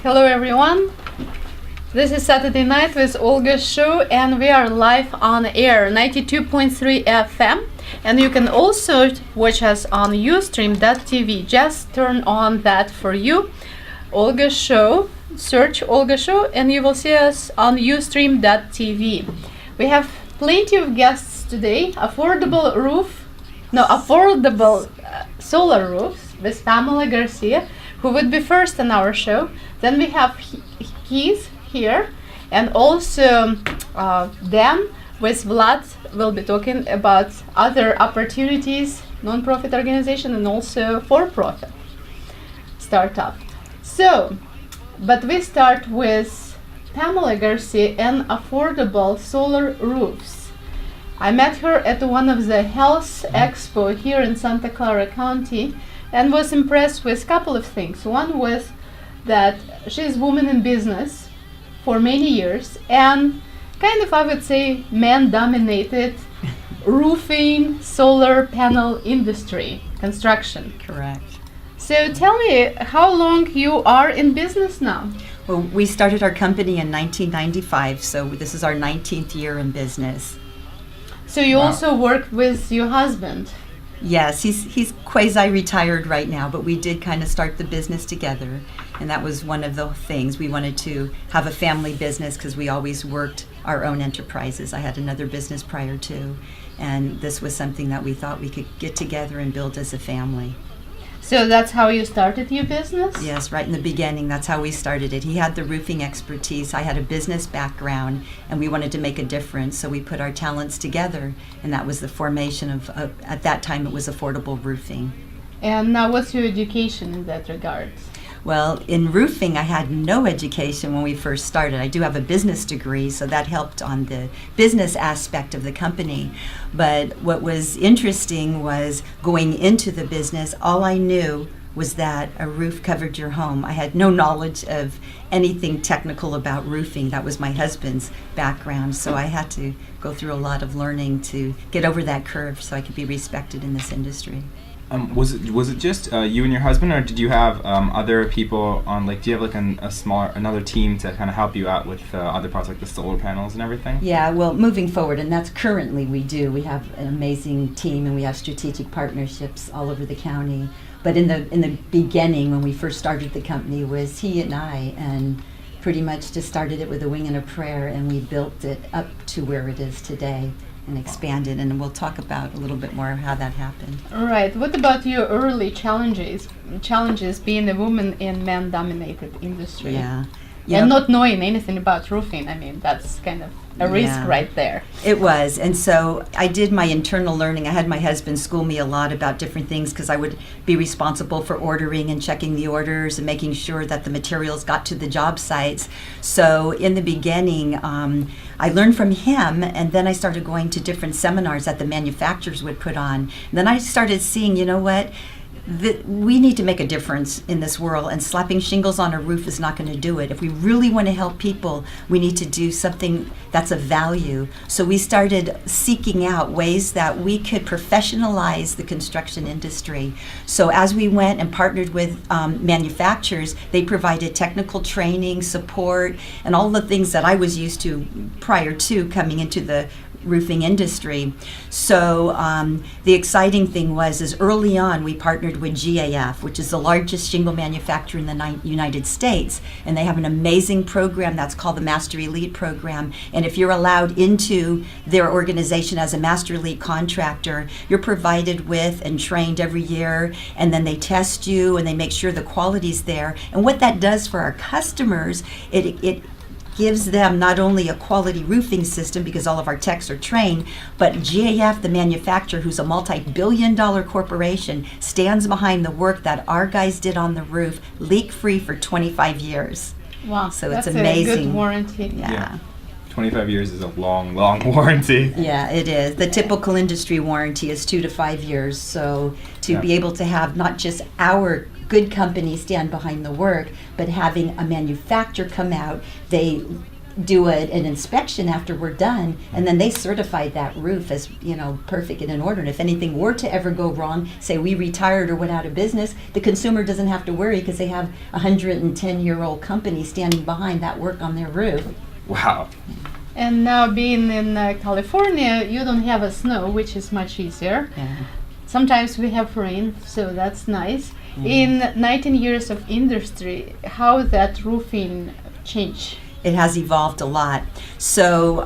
Hello everyone. This is Saturday night with Olga show and we are live on air 92.3 FM and you can also watch us on ustream.tv. Just turn on that for you. Olga show, search Olga show and you will see us on ustream.tv. We have plenty of guests today. Affordable solar roofs with Pamela Garcia, who would be first on our show. Then we have Keith here, and also Dan with Vlad will be talking about other opportunities, non-profit organization and also for-profit startup. So, but we start with Pamela Garcia and affordable solar roofs. I met her at one of the health expo here in Santa Clara County and was impressed with a couple of things. One was that she's a woman in business for many years and kind of, I would say, man-dominated roofing, solar panel industry, construction. Correct. So tell me, how long you are in business now? Well, we started our company in 1995, so this is our 19th year in business. So you also work with your husband? Yes, he's quasi-retired right now, but we did kind of start the business together, and that was one of the things. We wanted to have a family business because we always worked our own enterprises. I had another business prior to, and this was something that we thought we could get together and build as a family. So that's how you started your business? Yes, right in the beginning, that's how we started it. He had the roofing expertise, I had a business background, and we wanted to make a difference, so we put our talents together, and that was the formation of, at that time, it was affordable roofing. And now what's your education in that regard? Well, in roofing, I had no education when we first started. I do have a business degree, so that helped on the business aspect of the company. But what was interesting was going into the business, all I knew was that a roof covered your home. I had no knowledge of anything technical about roofing. That was my husband's background, so I had to go through a lot of learning to get over that curve so I could be respected in this industry. Was it just you and your husband, or did you have other people on? Like, do you have like another team to kind of help you out with other parts, like the solar panels and everything? Yeah, well, moving forward, and that's currently we do. We have an amazing team, and we have strategic partnerships all over the county. But in the beginning, when we first started the company, was he and I, and pretty much just started it with a wing and a prayer, and we built it up to where it is today. And expanded, and we'll talk about a little bit more how that happened. All right. What about your early challenges being a woman in man-dominated industry? Yeah. And not knowing anything about roofing. I mean, that's kind of a risk right there. It was, and so I did my internal learning. I had my husband school me a lot about different things because I would be responsible for ordering and checking the orders and making sure that the materials got to the job sites. So in the beginning, I learned from him, and then I started going to different seminars that the manufacturers would put on. And then I started seeing, you know what? We need to make a difference in this world, and slapping shingles on a roof is not going to do it. If we really want to help people, we need to do something that's of value. So we started seeking out ways that we could professionalize the construction industry. So as we went and partnered with manufacturers, they provided technical training, support, and all the things that I was used to prior to coming into the roofing industry. So the exciting thing is early on we partnered with GAF, which is the largest shingle manufacturer in the United States, and they have an amazing program that's called the Master Elite Program. And if you're allowed into their organization as a Master Elite contractor, you're provided with and trained every year, and then they test you and they make sure the quality's there. And what that does for our customers, it gives them not only a quality roofing system because all of our techs are trained, but GAF, the manufacturer, who's a multi-billion-dollar corporation, stands behind the work that our guys did on the roof, leak-free for 25 years. Wow, so that's it's amazing. A good warranty. Yeah. 25 years is a long warranty. Yeah, it is. The typical industry warranty is 2 to 5 years. So to be able to have not just our good companies stand behind the work, but having a manufacturer come out, they do an inspection after we're done, and then they certified that roof as, perfect and in order. And if anything were to ever go wrong, say we retired or went out of business, the consumer doesn't have to worry because they have a 110-year-old company standing behind that work on their roof. Wow. And now being in California, you don't have a snow, which is much easier. Yeah. Sometimes we have rain, so that's nice. In 19 years of industry, how that roofing changed? It has evolved a lot. So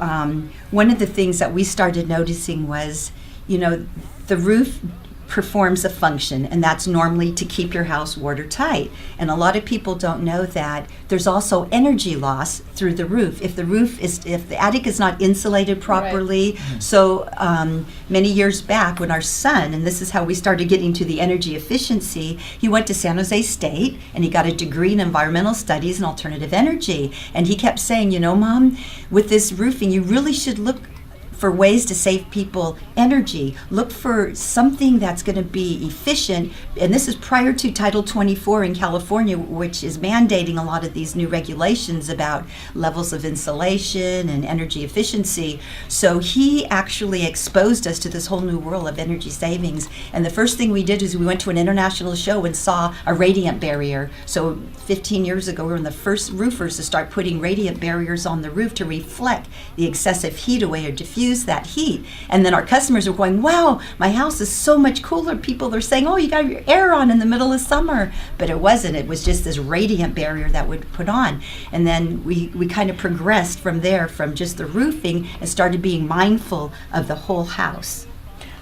one of the things that we started noticing was, the roof performs a function, and that's normally to keep your house watertight. And a lot of people don't know that there's also energy loss through the roof. If the attic is not insulated properly. Right. So many years back when our son, and this is how we started getting to the energy efficiency, he went to San Jose State and he got a degree in environmental studies and alternative energy. And he kept saying, Mom, with this roofing, you really should look for ways to save people energy. Look for something that's going to be efficient. And this is prior to Title 24 in California, which is mandating a lot of these new regulations about levels of insulation and energy efficiency. So he actually exposed us to this whole new world of energy savings. And the first thing we did is we went to an international show and saw a radiant barrier. So 15 years ago, we were one of the first roofers to start putting radiant barriers on the roof to reflect the excessive heat away or diffuse that heat. And then our customers were going, wow, my house is so much cooler. People are saying, oh, you got your air on in the middle of summer. But it wasn't. It was just this radiant barrier that would put on. And then we kind of progressed from there, from just the roofing, and started being mindful of the whole house.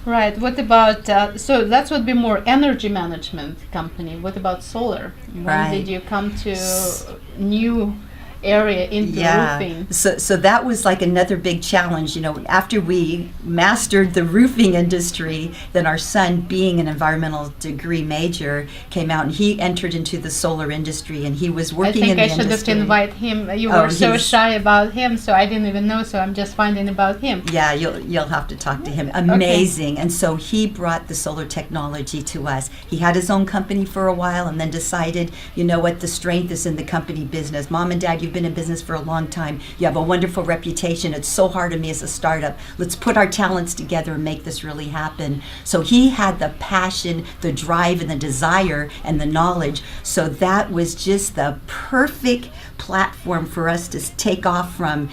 Right. What about, so that would be more energy management company. What about solar? When did you come to new area into roofing? So that was like another big challenge. After we mastered the roofing industry, then our son, being an environmental degree major, came out and he entered into the solar industry, and he was working in the industry. I think I should have invited him. You were so shy about him, so I didn't even know, so I'm just finding about him. Yeah, you'll have to talk to him. Amazing. Okay. And so he brought the solar technology to us. He had his own company for a while and then decided, the strength is in the company business. Mom and Dad, you've been in business for a long time. You have a wonderful reputation. It's so hard on me as a startup. Let's put our talents together and make this really happen. So he had the passion, the drive, and the desire, and the knowledge. So that was just the perfect platform for us to take off from.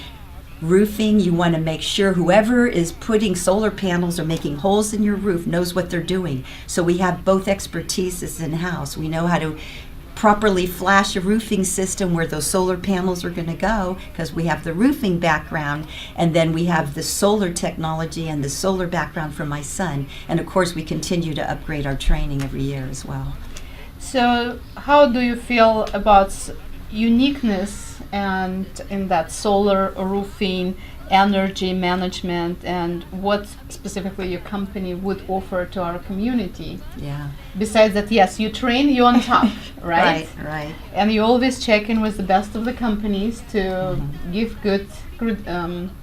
Roofing, you want to make sure whoever is putting solar panels or making holes in your roof knows what they're doing. So we have both expertises in-house. We know how to properly flash a roofing system where those solar panels are going to go, because we have the roofing background, and then we have the solar technology and the solar background from my son. And of course we continue to upgrade our training every year as well. So how do you feel about uniqueness and in that solar roofing energy management, and what specifically your company would offer to our community? Yeah. Besides that, yes, you train, you on top, right? Right. And you always check in with the best of the companies to give good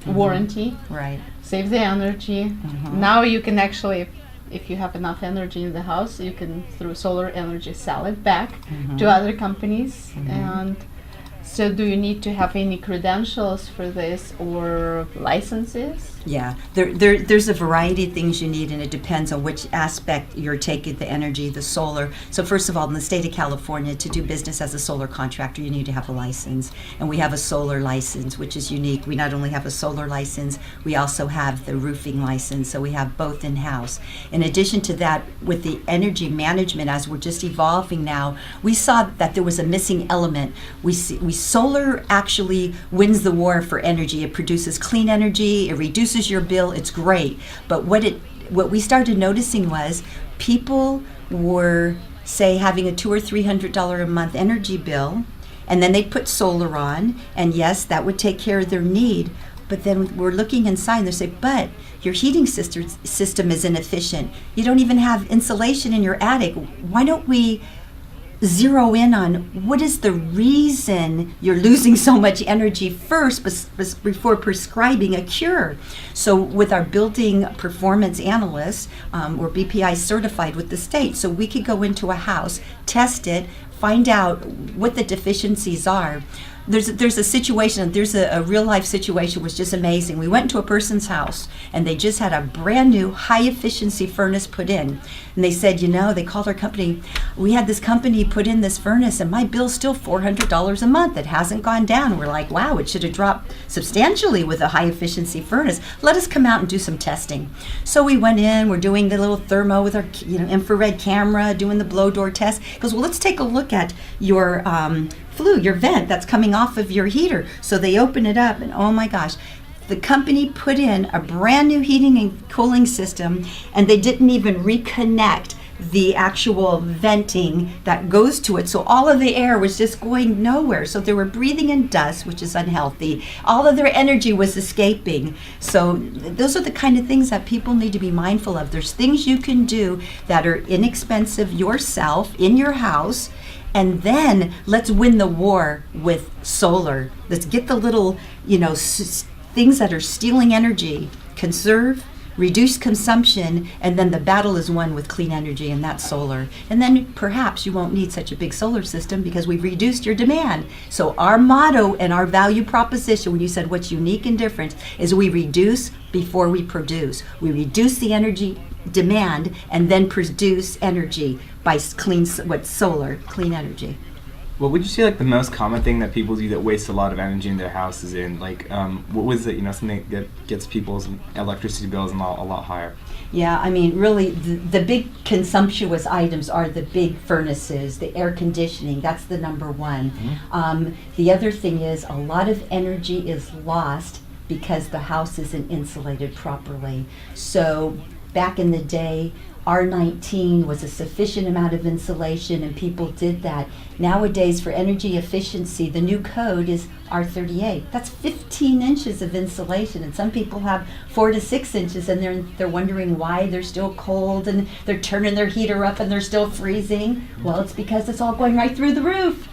warranty. Right. Save the energy. Now you can actually, if you have enough energy in the house, you can, through solar energy, sell it back to other companies. And so do you need to have any credentials for this or licenses? Yeah, there's a variety of things you need, and it depends on which aspect you're taking the energy, the solar. So first of all, in the state of California, to do business as a solar contractor, you need to have a license. And we have a solar license, which is unique. We not only have a solar license, we also have the roofing license, so we have both in-house. In addition to that, with the energy management, as we're just evolving now, we saw that there was a missing element. Solar actually wins the war for energy. It produces clean energy, it reduces your bill, it's great. But what we started noticing was people were, say, having a $200 or $300 a month energy bill, and then they put solar on, and yes, that would take care of their need. But then we're looking inside and they say, but your heating system is inefficient. You don't even have insulation in your attic. Why don't we zero in on what is the reason you're losing so much energy first before prescribing a cure? So with our building performance analysts, we're BPI certified with the state, so we could go into a house, test it, find out what the deficiencies are. there's a situation, there's a real life situation was just amazing. We went to a person's house and they just had a brand new high efficiency furnace put in. And they said, they called our company, we had this company put in this furnace and my bill's still $400 a month. It hasn't gone down. We're like, wow, it should have dropped substantially with a high efficiency furnace. Let us come out and do some testing. So we went in, we're doing the little thermo with our infrared camera, doing the blow door test. He goes, well, let's take a look at your flue, your vent that's coming off of your heater. So they open it up and oh my gosh, the company put in a brand new heating and cooling system and they didn't even reconnect the actual venting that goes to it. So all of the air was just going nowhere. So they were breathing in dust, which is unhealthy. All of their energy was escaping. So those are the kind of things that people need to be mindful of. There's things you can do that are inexpensive yourself in your house. And then let's win the war with solar. Let's get the little, things that are stealing energy, conserve, reduce consumption, and then the battle is won with clean energy, and that's solar. And then perhaps you won't need such a big solar system because we've reduced your demand. So our motto and our value proposition, when you said what's unique and different, is we reduce before we produce. We reduce the energy demand and then produce energy by solar, clean energy. What would you say the most common thing that people do that wastes a lot of energy in their houses in? What was it, something that gets people's electricity bills a lot higher? Yeah, really the big consumptuous items are the big furnaces, the air conditioning, that's the number one. Mm-hmm. The other thing is a lot of energy is lost because the house isn't insulated properly. So back in the day, R19 was a sufficient amount of insulation and people did that. Nowadays for energy efficiency, the new code is R38. That's 15 inches of insulation and some people have 4 to 6 inches and they're wondering why they're still cold and they're turning their heater up and they're still freezing. Well, it's because it's all going right through the roof.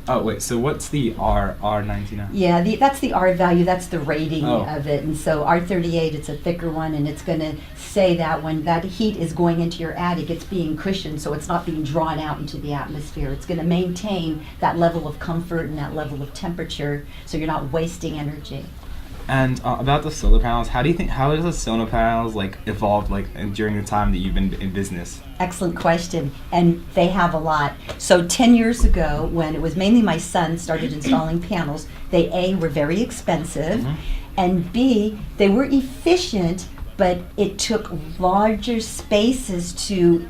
Oh wait, so what's the R99? Yeah, that's the R value, that's the rating Oh. of it. And so R38, it's a thicker one and it's going to say that when that heat is going into your attic, it's being cushioned so it's not being drawn out into the atmosphere. It's going to maintain that level of comfort and that level of temperature so you're not wasting energy. And about the solar panels, how does the solar panels evolved during the time that you've been in business? Excellent question, and they have a lot. So 10 years ago, when it was mainly my son started installing panels, they A, were very expensive, and B, they were efficient, but it took larger spaces to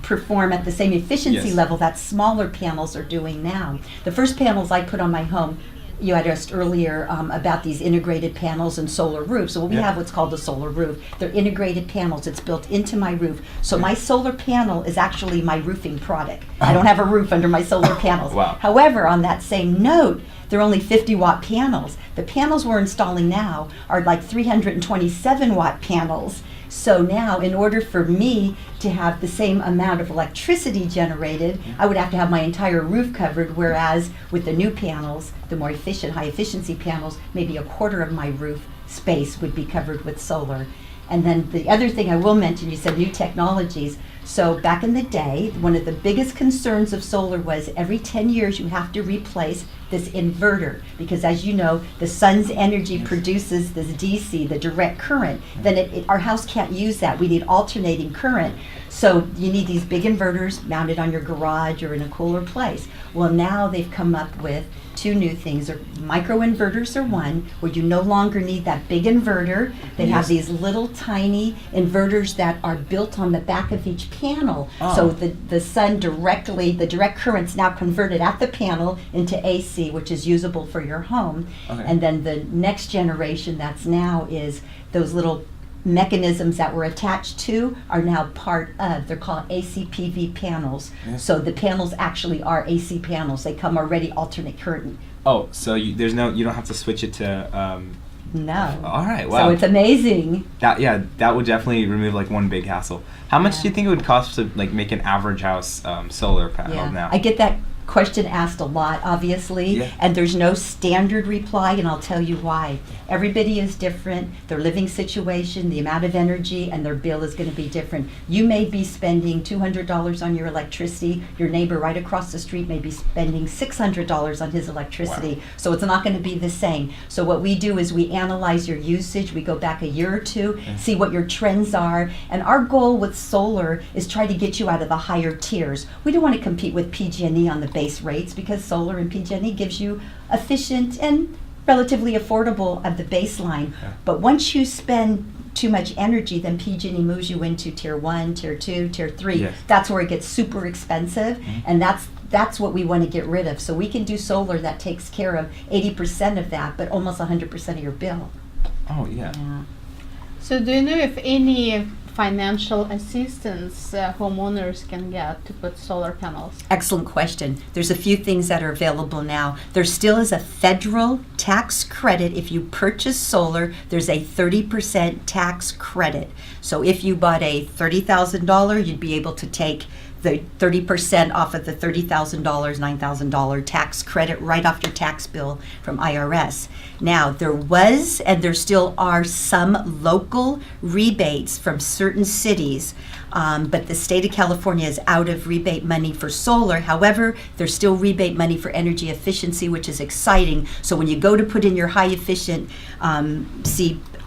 perform at the same efficiency Yes. level that smaller panels are doing now. The first panels I put on my home, you had asked earlier about these integrated panels and solar roofs. So we Yeah. have what's called a solar roof. They're integrated panels. It's built into my roof. So my solar panel is actually my roofing product. I don't have a roof under my solar panels. Wow. However, on that same note, they're only 50-watt panels. The panels we're installing now are 327-watt panels. So now, in order for me to have the same amount of electricity generated, I would have to have my entire roof covered, whereas with the new panels, the more efficient, high-efficiency panels, maybe a quarter of my roof space would be covered with solar. And then the other thing I will mention, you said new technologies. So back in the day, one of the biggest concerns of solar was every 10 years you have to replace this inverter because as you know, the sun's energy produces this DC, the direct current. Then our house can't use that. We need alternating current. So you need these big inverters mounted on your garage or in a cooler place. Well, now they've come up with two new things. Micro inverters are one, where you no longer need that big inverter. They have these little tiny inverters that are built on the back of each panel. Oh. So the sun directly, the direct current's now converted at the panel into AC, which is usable for your home. Okay. And then the next generation that's now is those little mechanisms that were attached to are now part of, they're called ACPV panels. Yes. So the panels actually are AC panels. They come already alternate current. Oh, so you don't have to switch it to. No. All right. Wow. So it's amazing. That would definitely remove one big hassle. How much do you think it would cost to make an average house solar panel now? I get that question asked a lot, obviously, Yeah. and there's no standard reply, and I'll tell you why. Everybody is different, their living situation, the amount of energy, and their bill is going to be different. You may be spending $200 on your electricity, your neighbor right across the street may be spending $600 on his electricity, so it's not going to be the same. So what we do is we analyze your usage, we go back a year or two, see what your trends are, and our goal with solar is try to get you out of the higher tiers. We don't want to compete with PG&E on the base rates because solar and PG&E gives you efficient and relatively affordable at the baseline. But once you spend too much energy, then PG&E moves you into tier 1, tier 2, tier 3. Yes. That's where it gets super expensive, and that's what we want to get rid of. So we can do solar that takes care of 80% of that, but almost 100% of your bill. Oh, yeah. So do you know if any financial assistance homeowners can get to put solar panels? Excellent question. There's a few things that are available now. There still is a federal tax credit. If you purchase solar, there's a 30% tax credit. So if you bought a $30,000, you'd be able to take the 30% off of the $30,000, $9,000 tax credit right off your tax bill from IRS. Now, there was and there still are some local rebates from certain cities, but the state of California is out of rebate money for solar. However, there's still rebate money for energy efficiency, which is exciting. So when you go to put in your high efficient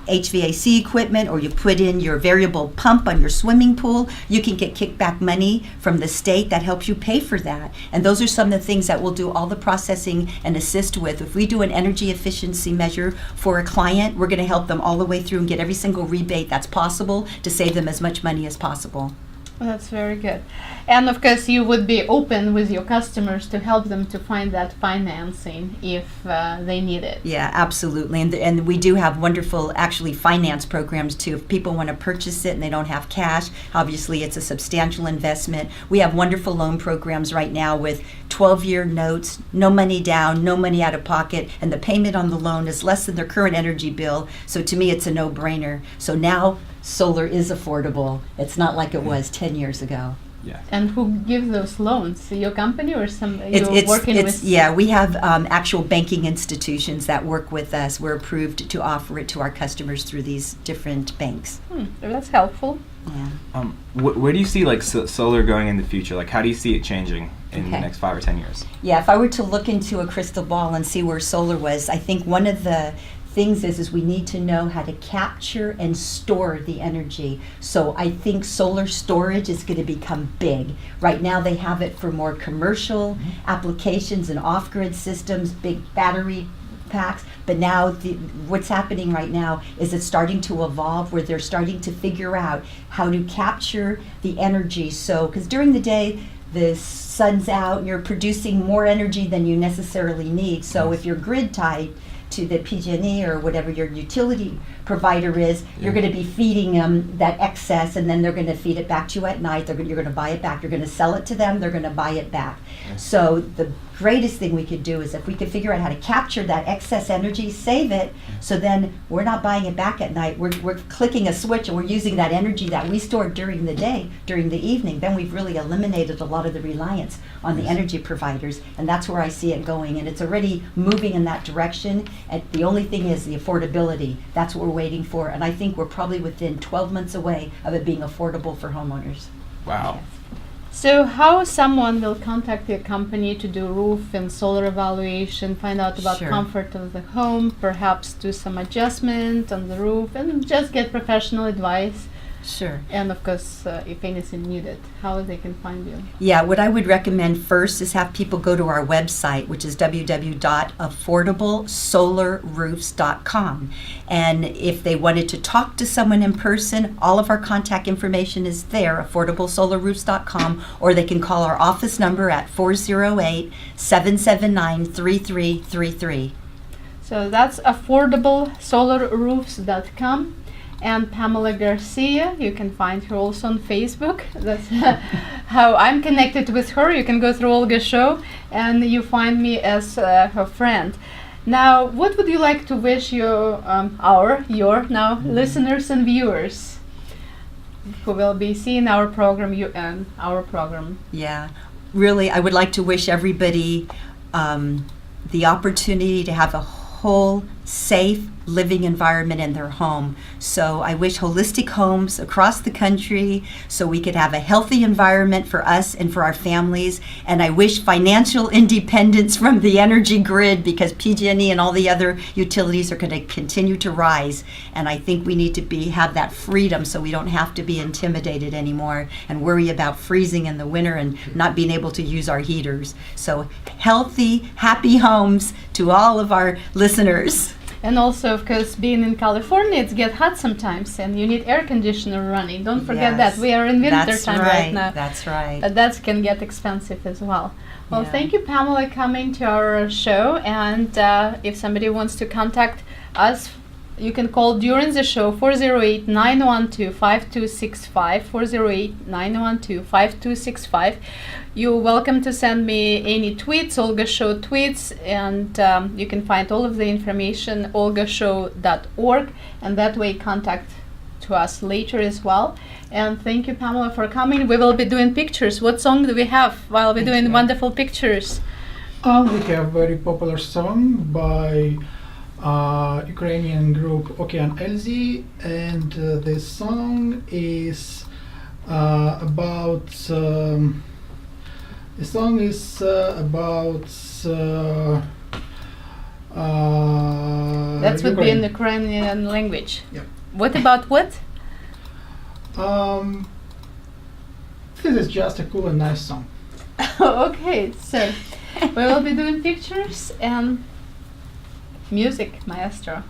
HVAC equipment, or you put in your variable pump on your swimming pool, you can get kickback money from the state that helps you pay for that. And those are some of the things that we'll do all the processing and assist with. If we do an energy efficiency measure for a client, we're going to help them all the way through and get every single rebate that's possible to save them as much money as possible. Well, that's very good. And of course, you would be open with your customers to help them to find that financing if they need it. Yeah, absolutely. And we do have wonderful, actually, finance programs too. If people want to purchase it and they don't have cash, obviously it's a substantial investment. We have wonderful loan programs right now with 12-year notes, no money down, no money out of pocket, and the payment on the loan is less than their current energy bill. So to me, it's a no-brainer. So now solar is affordable. It's not like it was 10 years ago. Yeah. And who gives those loans? Your company or some you're working with? Yeah, we have actual banking institutions that work with us. We're approved to offer it to our customers through these different banks. That's helpful. Yeah. Where do you see like solar going in the future? Like, how do you see it changing in the Okay. next 5 or 10 years? Yeah, if I were to look into a crystal ball and see where solar was, I think one of the things is we need to know how to capture and store the energy. So I think solar storage is going to become big. Right now they have it for more commercial applications and off-grid systems, big battery packs, but now what's happening right now is it's starting to evolve where they're starting to figure out how to capture the energy. So, because during the day, the sun's out, you're producing more energy than you necessarily need. So if you're grid tied to the PG&E or whatever your utility provider is, you're going to be feeding them that excess, and then they're going to feed it back to you at night. You're going to buy it back. You're going to sell it to them. They're going to buy it back. So the greatest thing we could do is if we could figure out how to capture that excess energy, save it, so then we're not buying it back at night. We're clicking a switch and we're using that energy that we stored during the day, during the evening. Then we've really eliminated a lot of the reliance on the energy providers, and that's where I see it going. And it's already moving in that direction. And the only thing is the affordability. That's what we're waiting for. And I think we're probably within 12 months away of it being affordable for homeowners. Wow. So how someone will contact your company to do roof and solar evaluation, find out about Sure. comfort of the home, perhaps do some adjustment on the roof, and just get professional advice, Sure. and of course, if anything needed, how they can find you? Yeah, what I would recommend first is have people go to our website, which is www.affordablesolarroofs.com. And if they wanted to talk to someone in person, all of our contact information is there, affordablesolarroofs.com, or they can call our office number at 408-779-3333. So that's affordablesolarroofs.com. And Pamela Garcia, you can find her also on Facebook. That's how I'm connected with her. You can go through Olga's show and you find me as her friend. Now, what would you like to wish your listeners and viewers who will be seeing our program, you and our program? Yeah. really, I would like to wish everybody the opportunity to have a whole, safe living environment in their home. So I wish holistic homes across the country so we could have a healthy environment for us and for our families. And I wish financial independence from the energy grid, because PG&E and all the other utilities are going to continue to rise. And I think we need to have that freedom so we don't have to be intimidated anymore and worry about freezing in the winter and not being able to use our heaters. So healthy, happy homes to all of our listeners. And also, of course, being in California, it's get hot sometimes, and you need air conditioner running. Don't forget Yes. that. We are in winter That's time right. right now. That's right. That can get expensive as well. Well, Yeah. thank you, Pamela, coming to our show. And if somebody wants to contact us, you can call during the show 408-912-5265, 408-912-5265. You're welcome to send me any tweets, Olga Show tweets, and you can find all of the information olgashow.org, and that way contact to us later as well. And thank you, Pamela, for coming. We will be doing pictures. What song do we have while we're doing wonderful pictures? We have very popular song by Ukrainian group Okean Elzy, and the song is about the song is about That would be in Ukraine. Ukrainian language. Yeah. What about what? This is just a cool and nice song. Okay, so we will be doing pictures and music, maestro.